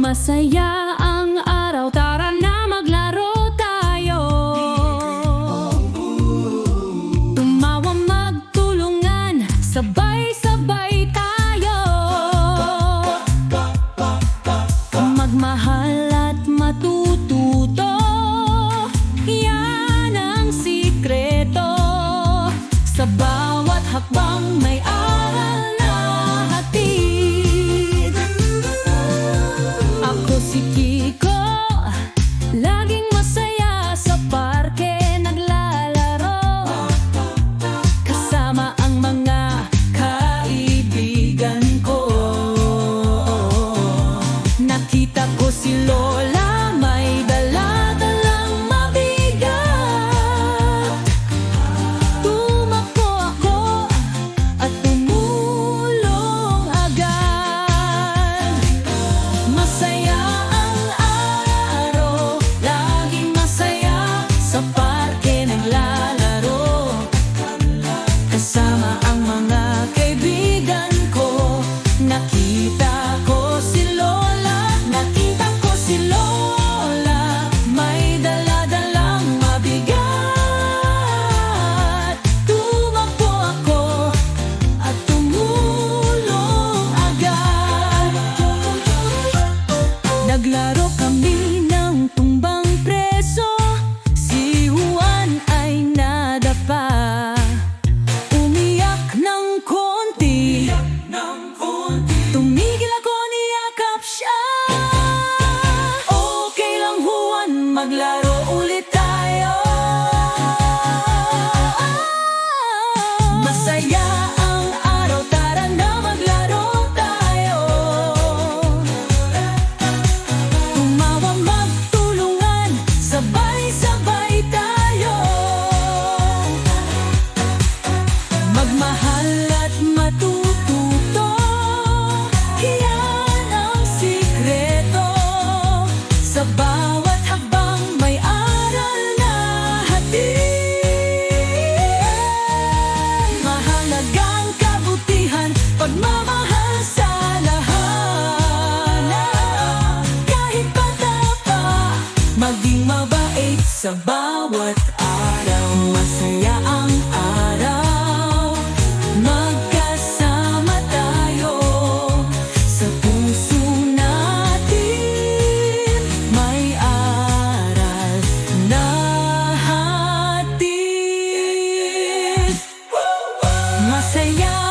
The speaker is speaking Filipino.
Masaya ang araw, tara na maglaro tayo. Tumawa, magtulungan, sabay-sabay tayo. Magmahal at matututo, yan ang sikreto. Sa bawat hakbang may aral na hatid. Ako si Kiko, laging masaya sa parke naglalaro. Kasama ang mga kaibigan ko. Nakita ko si Lola, may dala-dalang mabigat. Tumakbo ako at tumulong agad. Masaya ang araw, laging masaya sa parke naglalaro. Kasama ang mga kaibigan ko. Nakita ko si Lola, may dala-dalang mabigat. Tumakbo ako at tumulong agad. Naglaro kami ng tumbang preso, si Juan ay nadapa. Umiyak ng konti, tumigil ako, niyakap siya. Okay lang Juan, maglaro ulit tayo. Masaya ang araw, tara na maglaro tayo. Tumawa, magtulungan, sabay-sabay tayo. Magmahal at matututo, yan ang sikreto. Sa bawat hakbang may aral na hatid. Mahalagang kabutihan, pagmamahal sa lahat. Kahit bata pa, maging mabait sa bawat araw. Masaya ang araw, magkasama tayo. Sa puso natin may aral na hatid. Masaya